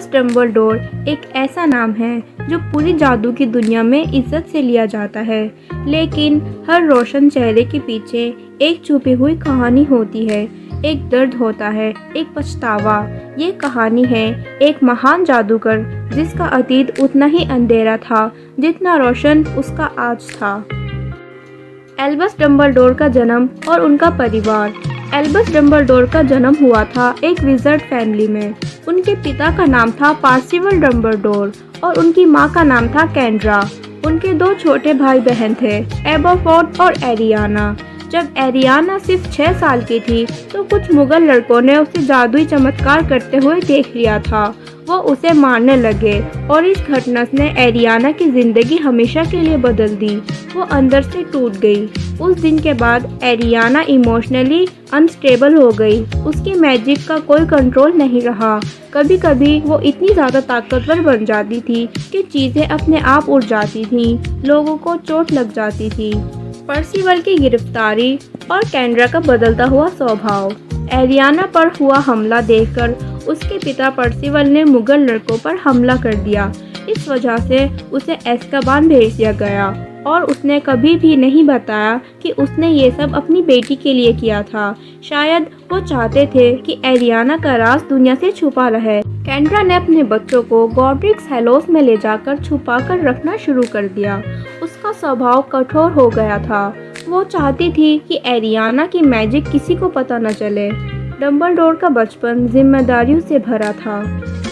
Albus Dumbledore एक ऐसा नाम है जो पूरी जादू की दुनिया में इज्जत से लिया जाता है, लेकिन हर रोशन चेहरे के पीछे एक छुपी हुई कहानी होती है। एक दर्द होता है, एक पछतावा। ये कहानी है एक महान जादूगर जिसका अतीत उतना ही अंधेरा था जितना रोशन उसका आज था। एल्बस डम्बलडोर का जन्म और उनका परिवार। एल्बस डम्बलडोर का जन्म हुआ था एक विज़र्ड फैमिली में। उनके पिता का नाम था पार्सिवल डम्बलडोर और उनकी माँ का नाम था कैंड्रा। उनके दो छोटे भाई बहन थे, एबरफोर्ड और एरियाना। जब एरियाना सिर्फ 6 साल की थी तो कुछ मुगल लड़कों ने उसे जादुई चमत्कार करते हुए देख लिया था। वो उसे मारने लगे और इस घटना ने एरियाना की ज़िंदगी हमेशा के लिए बदल दी। वो अंदर से टूट गई। उस दिन के बाद एरियाना इमोशनली अनस्टेबल हो गई। उसकी मैजिक का कोई कंट्रोल नहीं रहा। कभी कभी वो इतनी ज़्यादा ताकतवर बन जाती थी कि चीज़ें अपने आप उड़ जाती थीं, लोगों को चोट लग जाती थी। पर्सिवल की गिरफ्तारी और कैंड्रा का बदलता हुआ स्वभाव। एरियाना पर हुआ हमला देखकर उसके पिता पर्सिवल ने मुगल लड़कों पर हमला कर दिया। इस वजह से उसे एज़्काबान भेज दिया गया और उसने कभी भी नहीं बताया कि उसने ये सब अपनी बेटी के लिए किया था। शायद वो चाहते थे कि एरियाना का राज दुनिया से छुपा रहे। कैंड्रा ने अपने बच्चों को गॉड्रिक्स हेलोस में ले जाकर छुपा कर रखना शुरू कर दिया। उसका स्वभाव कठोर हो गया था। वो चाहती थी कि एरियाना की मैजिक किसी को पता न चले। डम्बलडोर का बचपन जिम्मेदारियों से भरा था।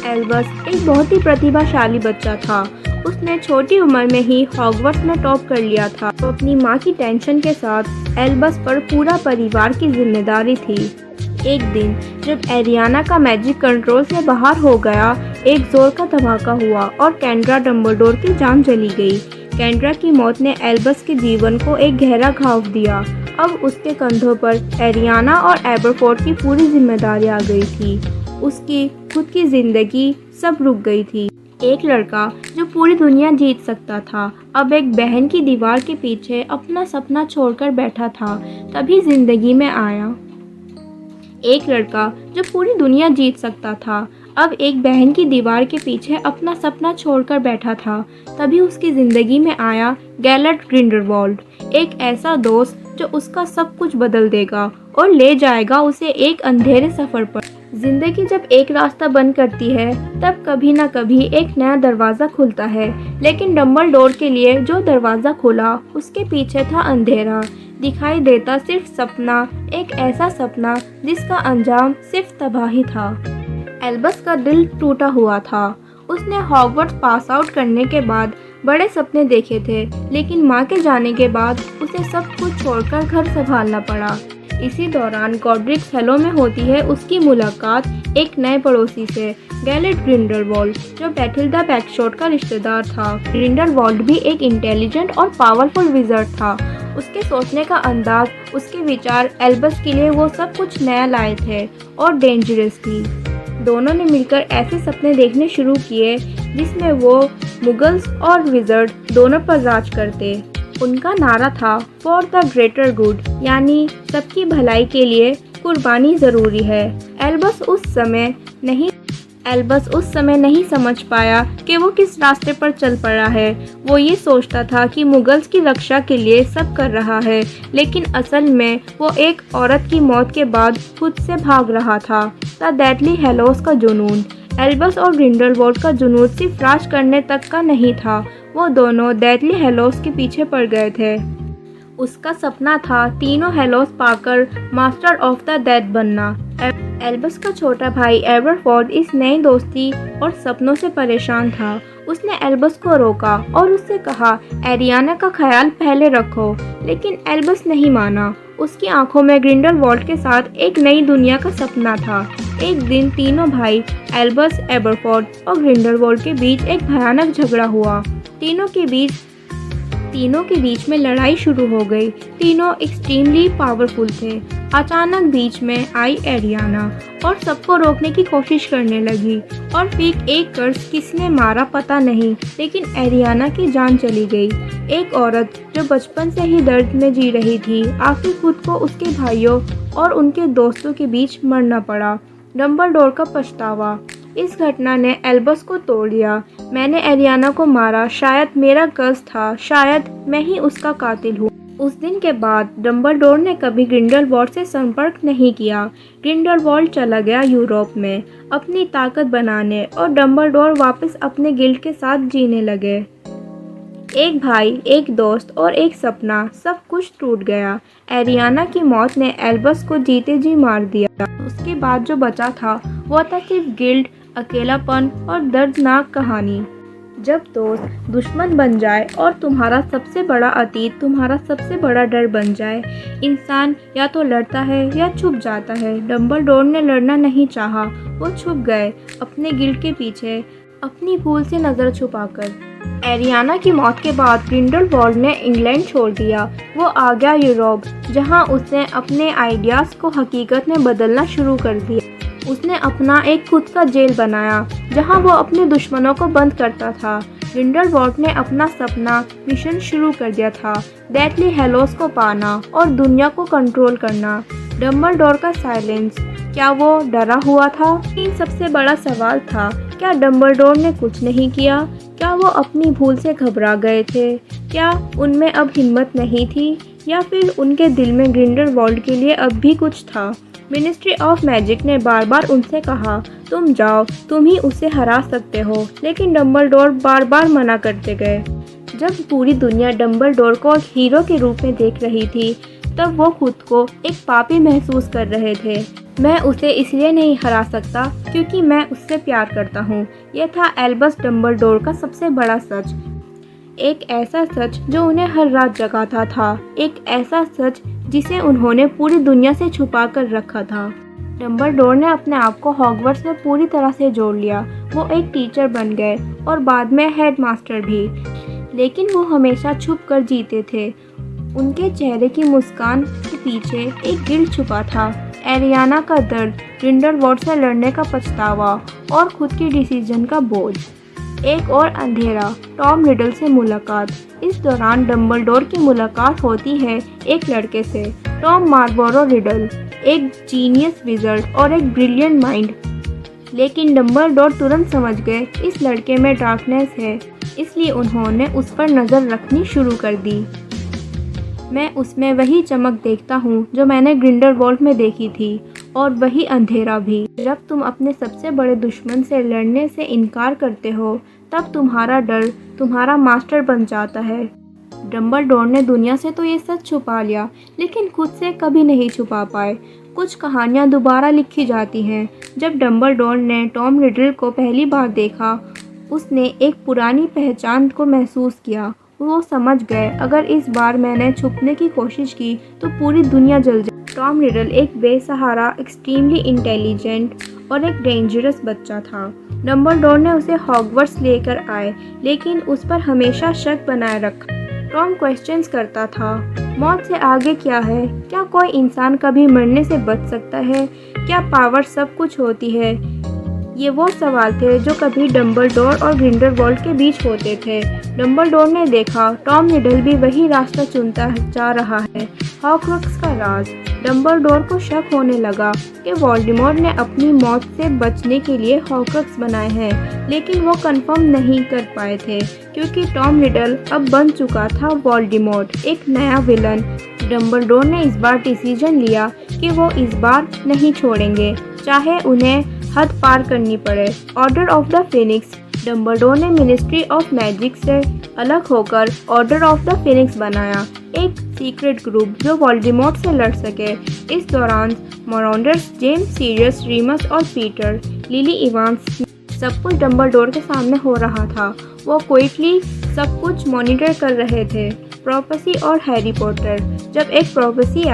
एल्बस एक बहुत ही प्रतिभाशाली बच्चा था। उसने छोटी उम्र में ही हॉगवर्ट्स में टॉप कर लिया था। तो अपनी माँ की टेंशन के साथ एल्बस पर पूरा परिवार की जिम्मेदारी थी। एक दिन जब एरियाना का मैजिक कंट्रोल से बाहर हो गया, एक जोर का धमाका हुआ और कैंड्रा डम्बलडोर की जान चली गई। कैंड्रा की मौत ने एल्बस के जीवन को एक गहरा घाव दिया। अब उसके कंधों पर एरियाना और एबरफोर्ड की पूरी जिम्मेदारी आ गई थी। उसकी खुद की जिंदगी सब रुक गई थी। एक लड़का जो पूरी दुनिया जीत सकता था, अब एक बहन की दीवार के पीछे अपना सपना छोड़कर बैठा था। तभी जिंदगी में आया एक लड़का जो पूरी दुनिया जीत सकता था, अब एक बहन की दीवार के पीछे अपना सपना छोड़कर बैठा था। तभी उसकी ज़िंदगी में आया गैलेट ग्रिंडलवाल्ड, एक ऐसा दोस्त जो उसका सब कुछ बदल देगा और ले जाएगा उसे एक अंधेरे सफ़र पर। ज़िंदगी जब एक रास्ता बंद करती है तब कभी ना कभी एक नया दरवाज़ा खुलता है, लेकिन डम्बलडोर के लिए जो दरवाज़ा खुला उसके पीछे था अंधेरा। दिखाई देता सिर्फ सपना, एक ऐसा सपना जिसका अंजाम सिर्फ तबाही था। एल्बस का दिल टूटा हुआ था। उसने हॉगवर्ट्स पास आउट करने के बाद बड़े सपने देखे थे, लेकिन माँ के जाने के बाद उसे सब कुछ छोड़कर घर संभालना पड़ा। इसी दौरान गॉड्रिक्स हेलो में होती है उसकी मुलाकात एक नए पड़ोसी से, गैलेट ग्रिंडलवाल्ड, जो बैथिल्डा बैकशॉट का रिश्तेदार था। ग्रिंडलवाल्ड भी एक इंटेलिजेंट और पावरफुल विज़र्ड था। उसके सोचने का अंदाज, उसके विचार एल्बस के लिए वो सब कुछ नया लाए थे और डेंजरस थी। दोनों ने मिलकर ऐसे सपने देखने शुरू किए जिसमें वो मुगल्स और विज़र्ड दोनों पर राज करते। उनका नारा था फॉर द ग्रेटर गुड, यानी सबकी भलाई के लिए कुर्बानी ज़रूरी है। एल्बस उस समय नहीं समझ पाया कि वो किस रास्ते पर चल पड़ा है। वो ये सोचता था कि मुगल्स की रक्षा के लिए सब कर रहा है, लेकिन असल में वो एक औरत की मौत के बाद खुद से भाग रहा था। द डेथली हेलोस का जुनून। एल्बस और ग्रिंडलवाल्ड का जुनून सिर्फ राज करने तक का नहीं था, वो दोनों डेथली हेलोस के पीछे पड़ गए थे। उसका सपना था तीनों हेलोस पाकर मास्टर ऑफ द डेथ बनना। एल्बस का छोटा भाई एबरफोर्ड इस नई दोस्ती और सपनों से परेशान था। उसने एल्बस को रोका और उससे कहा, एरियाना का ख्याल पहले रखो, लेकिन एल्बस नहीं माना। उसकी आंखों में ग्रिंडलवाल्ड के साथ एक नई दुनिया का सपना था। एक दिन तीनों भाई एल्बस, एबरफोर्ड और ग्रिंडलवाल्ड के बीच एक भयानक झगड़ा हुआ। तीनों के बीच में लड़ाई शुरू हो गई। तीनों एक्सट्रीमली पावरफुल थे। अचानक बीच में आई एरियाना और सबको रोकने की कोशिश करने लगी और फिर एक कर्ज किसने मारा पता नहीं, लेकिन एरियाना की जान चली गई। एक औरत जो बचपन से ही दर्द में जी रही थी, आखिर खुद को उसके भाइयों और उनके दोस्तों के बीच मरना पड़ा। डम्बलडोर का पछतावा। इस घटना ने एल्बस को तोड़ दिया। मैंने एरियाना को मारा, शायद मेरा कर्ज था, शायद मैं ही उसका कातिल हूँ। उस दिन के बाद डम्बलडोर ने कभी ग्रिंडलवाल्ड से संपर्क नहीं किया। ग्रिंडलवाल्ड चला गया यूरोप में अपनी ताकत बनाने और डम्बलडोर वापस अपने गिल्ड के साथ जीने लगे। एक भाई, एक दोस्त और एक सपना, सब कुछ टूट गया। एरियाना की मौत ने एल्बस को जीते जी मार दिया। उसके बाद जो बचा था वो था सिर्फ गिल्ड, अकेलापन और दर्दनाक कहानी। जब दोस्त दुश्मन बन जाए और तुम्हारा सबसे बड़ा अतीत तुम्हारा सबसे बड़ा डर बन जाए, इंसान या तो लड़ता है या छुप जाता है। डम्बलडोर ने लड़ना नहीं चाहा, वो छुप गए अपने गिल्ड के पीछे, अपनी भूल से नज़र छुपाकर। एरियाना की मौत के बाद ग्रिंडलवाल्ड ने इंग्लैंड छोड़ दिया। वो आ गया यूरोप, जहां उसने अपने आइडियाज़ को हकीकत में बदलना शुरू कर दिया। उसने अपना एक खुद का जेल बनाया जहां वो अपने दुश्मनों को बंद करता था। ग्रिंडलवाल्ड ने अपना सपना मिशन शुरू कर दिया था, डेथली हैलोस को पाना और दुनिया को कंट्रोल करना। डम्बलडोर का साइलेंस, क्या वो डरा हुआ था? लेकिन सबसे बड़ा सवाल था, क्या डम्बलडोर ने कुछ नहीं किया? क्या वो अपनी भूल से घबरा गए थे? क्या उनमें अब हिम्मत नहीं थी, या फिर उनके दिल में ग्रिंडलवाल्ड के लिए अब भी कुछ था? मिनिस्ट्री ऑफ मैजिक ने बार बार उनसे कहा, तुम जाओ, तुम ही उसे हरा सकते हो, लेकिन डम्बलडोर बार बार मना करते गए। जब पूरी दुनिया डम्बलडोर को एक हीरो के रूप में देख रही थी, तब वो खुद को एक पापी महसूस कर रहे थे। मैं उसे इसलिए नहीं हरा सकता क्योंकि मैं उससे प्यार करता हूँ। यह था एल्बस डम्बलडोर का सबसे बड़ा सच। एक ऐसा सच जो उन्हें हर रात जगाता था, एक ऐसा सच जिसे उन्होंने पूरी दुनिया से छुपा कर रखा था। डम्बलडोर ने अपने आप को हॉगवर्ट्स में पूरी तरह से जोड़ लिया। वो एक टीचर बन गए और बाद में हेडमास्टर भी, लेकिन वो हमेशा छुप कर जीते थे। उनके चेहरे की मुस्कान के पीछे एक गिल्ड छुपा था, एरियाना का दर्द, ग्रिंडलवाल्ड से लड़ने का पछतावा और खुद की डिसीजन का बोझ। एक और अंधेरा, टॉम रिडल से मुलाकात। इस दौरान डम्बलडोर की मुलाकात होती है एक लड़के से, टॉम मार्लबोरो रिडल, एक जीनियस विज़र्ड और एक ब्रिलियंट माइंड। लेकिन डम्बलडोर तुरंत समझ गए इस लड़के में डार्कनेस है, इसलिए उन्होंने उस पर नज़र रखनी शुरू कर दी। मैं उसमें वही चमक देखता हूँ जो मैंने ग्रिंडलवाल्ड में देखी थी, और वही अंधेरा भी। जब तुम अपने सबसे बड़े दुश्मन से लड़ने से इनकार करते हो, तब तुम्हारा डर तुम्हारा मास्टर बन जाता है। डम्बलडोर ने दुनिया से तो ये सच छुपा लिया, लेकिन खुद से कभी नहीं छुपा पाए। कुछ कहानियाँ दोबारा लिखी जाती हैं। जब डम्बलडोर ने टॉम रिडल को पहली बार देखा, उसने एक पुरानी पहचान को महसूस किया। वो समझ गए, अगर इस बार मैंने छुपने की कोशिश की तो पूरी दुनिया जल जाए। टॉम रिडल एक बेसहारा, एक्सट्रीमली इंटेलिजेंट और एक डेंजरस बच्चा था। डम्बलडोर ने उसे हॉगवर्ट्स लेकर आए, लेकिन उस पर हमेशा शक बनाए रखा। टॉम क्वेश्चंस करता था, मौत से आगे क्या है? क्या कोई इंसान कभी मरने से बच सकता है? क्या पावर सब कुछ होती है? ये वो सवाल थे जो कभी डम्बलडोर और ग्रिंडलवाल्ड के बीच होते थे। डम्बलडोर ने देखा, टॉम रिडल भी वही रास्ता चुनता जा रहा है, हॉर्क्रक्स का राज। डम्बलडोर को शक होने लगा कि वोल्डेमॉर्ट ने अपनी मौत से बचने के लिए हॉर्क्रक्स बनाए हैं, लेकिन वो कंफर्म नहीं कर पाए थे क्योंकि टॉम रिडल अब बन चुका था वोल्डेमॉर्ट, एक नया विलन। डम्बलडोर ने इस बार डिसीजन लिया कि वो इस बार नहीं छोड़ेंगे, चाहे उन्हें हद पार करनी पड़े। Order of the Phoenix. Dumbledore ने मिनिस्ट्री ऑफ मैजिक से अलग होकर ऑर्डर ऑफ द फिनिक्स बनाया, एक सीक्रेट ग्रुप जो वोल्डेमॉर्ट से लड़ सके। इस दौरान मॉरॉन्डर्स, जेम्स सीरियस, रीमस और पीटर, लिली इवांस, सब कुछ डम्बलडोर के सामने हो रहा था। वो क्विकली सब कुछ मॉनिटर कर रहे थे। प्रोफेसी और हैरी पॉटर। जब एक प्रोफेसी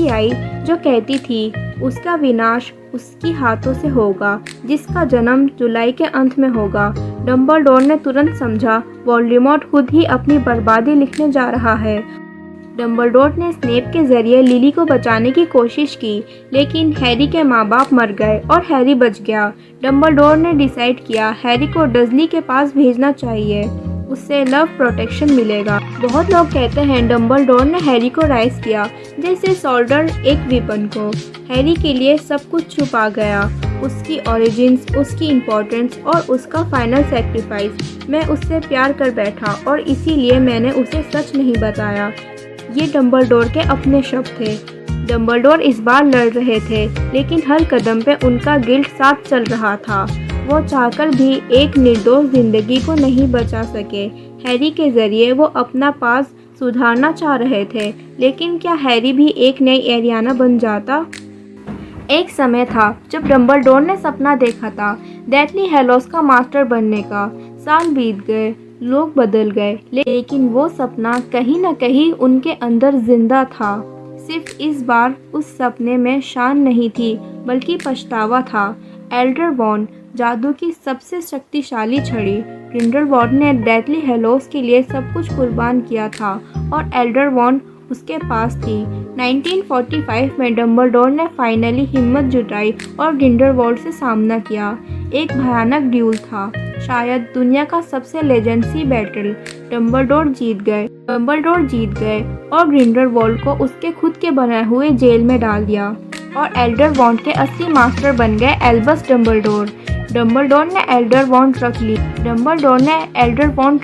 आई जो कहती थी उसका विनाश उसकी हाथों से होगा, जिसका जन्म जुलाई के अंत में होगा, डम्बलडोर ने तुरंत समझा वोल्डेमॉर्ट खुद ही अपनी बर्बादी लिखने जा रहा है। डम्बलडोर ने स्नेप के जरिए लिली को बचाने की कोशिश की, लेकिन हैरी के माँ बाप मर गए और हैरी बच गया। डम्बलडोर ने डिसाइड किया हैरी को डजली के पास भेजना चाहिए। उससे लव प्रोटेक्शन मिलेगा। बहुत लोग कहते हैं डम्बलडोर ने हैरी को राइज किया, जैसे सोल्डर एक विपन को। हैरी के लिए सब कुछ छुपा गया, उसकी ओरिजिन्स, उसकी इम्पोर्टेंस और उसका फाइनल सेक्रीफाइस। मैं उससे प्यार कर बैठा और इसीलिए मैंने उसे सच नहीं बताया। ये डम्बलडोर के अपने शब्द थे। डम्बलडोर इस बार लड़ रहे थे, लेकिन हर कदम पे उनका गिल्ट साथ चल रहा था। वो चाहकर भी एक निर्दोष जिंदगी को नहीं बचा सके। हैरी के जरिए वो अपना पास सुधारना चाह रहे थे, लेकिन क्या हैरी भी एक नई एरियाना बन जाता? एक समय था जब डम्बलडोर ने सपना देखा था डेथली हैलोज का मास्टर बनने का। साल बीत गए, लोग बदल गए, लेकिन वो सपना कहीं न कहीं उनके अंदर जिंदा था। सिर्फ इस बार उस सपने में शान नहीं थी, बल्कि पछतावा था। एल्डर वॉन्ड, जादू की सबसे शक्तिशाली छड़ी। ग्रिंडेलवाल्ड ने डेथली हैलोज के लिए सब कुछ कुर्बान किया था और एल्डर वॉन्ड उसके पास थी। 1945 में डम्बलडोर ने फाइनली हिम्मत जुटाई और ग्रिंडेलवाल्ड से सामना किया। एक भयानक ड्यूल था, शायद दुनिया का सबसे लेजेंडरी बैटल। डम्बलडोर जीत गए और ग्रिंडेलवाल्ड को उसके खुद के बनाए हुए जेल में डाल दिया और एल्डर वॉन्ड के असली मास्टर बन गए एल्बस डम्बलडोर। डम्बलडोर ने एल्डर वॉन्ड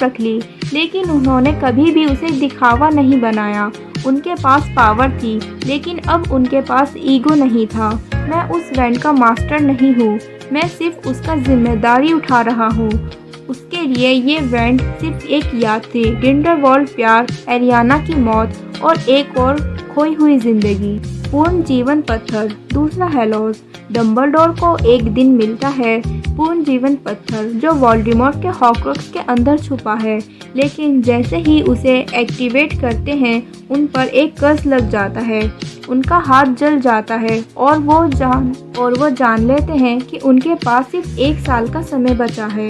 रख ली, लेकिन उन्होंने कभी भी उसे दिखावा नहीं बनाया। उनके पास पावर थी, लेकिन अब उनके पास ईगो नहीं था। मैं उस वैंड का मास्टर नहीं हूँ, मैं सिर्फ उसका जिम्मेदारी उठा रहा हूँ। उसके लिए ये वैंड सिर्फ एक याद थी, ग्रिंडेलवाल्ड प्यार, एरियाना की मौत और एक और खोई हुई जिंदगी। पूर्ण जीवन पत्थर, दूसरा हैलोज। डम्बलडोर को एक दिन मिलता है पूर्ण जीवन पत्थर, जो वोल्डेमॉर्ट के हॉर्क्रुक्स के अंदर छुपा है। लेकिन जैसे ही उसे एक्टिवेट करते हैं, उन पर एक कर्स लग जाता है। उनका हाथ जल जाता है और वो जान लेते हैं कि उनके पास सिर्फ 1 साल का समय बचा है।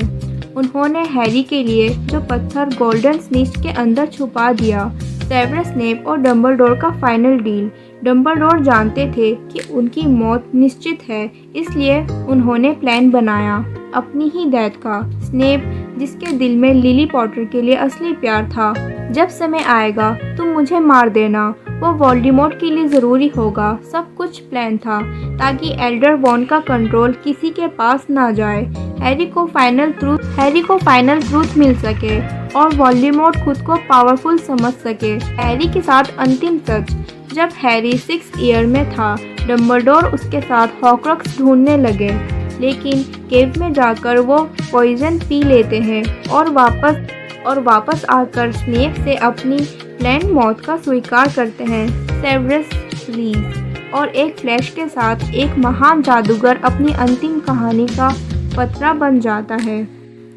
उन्होंने हैरी के लिए जो पत्थर गोल्डन स्निच के अंदर छुपा दिया। सेवर्स स्नेप और डम्बलडोर का फाइनल डील। डम्बलडोर जानते थे कि उनकी मौत निश्चित है, इसलिए उन्होंने प्लान बनाया अपनी ही डेथ का। स्नेप, जिसके दिल में लिली पॉटर के लिए असली प्यार था, जब समय आएगा तुम मुझे मार देना, वो वोल्डेमॉर्ट के लिए ज़रूरी होगा। सब कुछ प्लान था ताकि एल्डर वॉन्ड का कंट्रोल किसी के पास ना जाए। हैरी को फाइनल ट्रूथ मिल सके और वोल्डेमॉर्ट खुद को पावरफुल समझ सके। हैरी के साथ अंतिम सच। जब हैरी 6th ईयर में था, डम्बलडोर उसके साथ हॉर्क्रुक्स ढूंढने लगे, लेकिन केव में जाकर वो पॉइजन पी लेते हैं और वापस आकर स्नेप से अपनी प्लान मौत का स्वीकार करते हैं। सेवर्स रीज और एक फ्लैश के साथ एक महान जादूगर अपनी अंतिम कहानी का पतरा बन जाता है।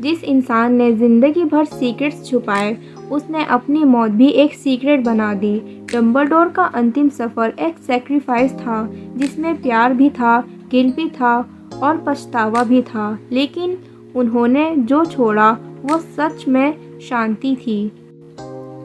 जिस इंसान ने जिंदगी भर सीक्रेट्स छुपाए, उसने अपनी मौत भी एक सीक्रेट बना दी। डम्बलडोर का अंतिम सफ़र एक सेक्रीफाइस था, जिसमें प्यार भी था, गिल्ट भी था और पछतावा भी था। लेकिन उन्होंने जो छोड़ा वो सच में शांति थी।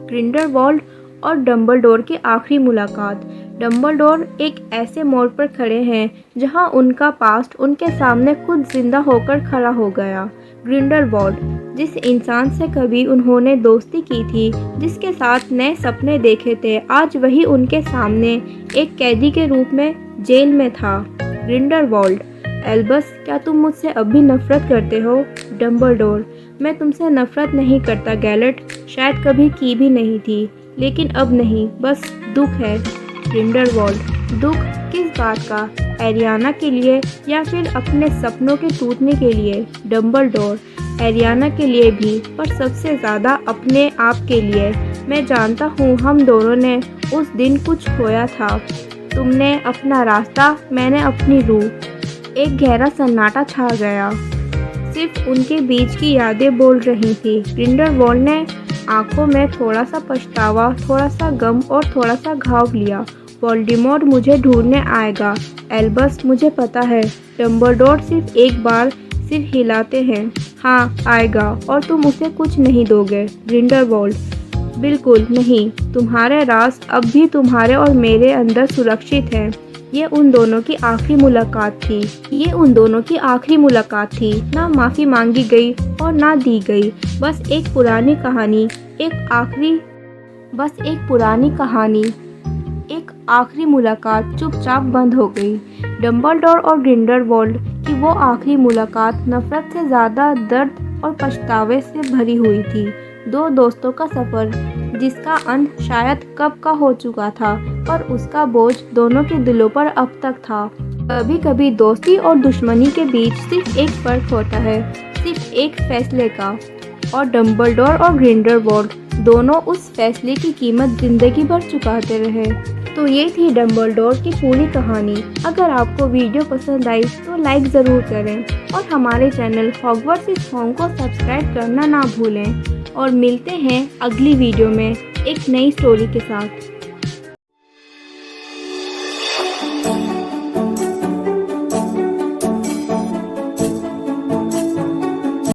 ग्रिंडेलवाल्ड और डम्बलडोर की आखिरी मुलाकात। डम्बलडोर एक ऐसे मोड़ पर खड़े हैं जहां उनका पास्ट उनके सामने खुद जिंदा होकर खड़ा हो गया। ग्रिंडेलवाल्ड, जिस इंसान से कभी उन्होंने दोस्ती की थी, जिसके साथ नए सपने देखे थे, आज वही उनके सामने एक कैदी के रूप में जेल में था। ग्रिंडेलवाल्ड, एल्बस, क्या तुम मुझसे अब भी नफरत करते हो? डम्बलडोर, मैं तुमसे नफरत नहीं करता गैलेट, शायद कभी की भी नहीं थी, लेकिन अब नहीं, बस दुख है। ग्रिंडेलवाल्ड, दुख किस बात का? एरियाना के लिए या फिर अपने सपनों के टूटने के लिए? डम्बलडोर, एरियाना के लिए भी, पर सबसे ज़्यादा अपने आप के लिए। मैं जानता हूँ हम दोनों ने उस दिन कुछ खोया था। तुमने अपना रास्ता, मैंने अपनी रूह। एक गहरा सन्नाटा छा गया, सिर्फ उनके बीच की यादें बोल रही थी। ग्रिंडेलवाल्ड ने आंखों में थोड़ा सा पछतावा, थोड़ा सा गम और थोड़ा सा घाव लिया। वोल्डेमॉर्ट मुझे ढूंढने आएगा एल्बस, मुझे पता है। डम्बलडोर सिर्फ एक बार सिर हिलाते हैं। हाँ, आएगा और तुम उसे कुछ नहीं दोगे। ग्रिंडेलवाल्ड, बिल्कुल नहीं, तुम्हारे राज अब भी तुम्हारे और मेरे अंदर सुरक्षित हैं। ये उन दोनों की आखिरी मुलाकात थी। ना माफ़ी मांगी गई और ना दी गई। बस एक पुरानी कहानी, एक आखिरी मुलाकात चुपचाप बंद हो गई। डंबलडोर और ग्रिंडेलवाल्ड की वो आखिरी मुलाकात नफरत से ज़्यादा दर्द और पछतावे से भरी हुई थी। दो दोस्तों का सफ़र जिसका अंत शायद कब का हो चुका था, पर उसका बोझ दोनों के दिलों पर अब तक था। कभी कभी दोस्ती और दुश्मनी के बीच सिर्फ एक फ़र्क होता है, सिर्फ एक फैसले का। और डंबलडोर और ग्रिंडेलवाल्ड दोनों उस फैसले की कीमत ज़िंदगी भर चुकाते रहे। तो ये थी डंबलडोर की पूरी कहानी। अगर आपको वीडियो पसंद आई तो लाइक ज़रूर करें और हमारे चैनल हॉगवर्ट्स इज़ होम को सब्सक्राइब करना ना भूलें। और मिलते हैं अगली वीडियो में एक नई स्टोरी के साथ।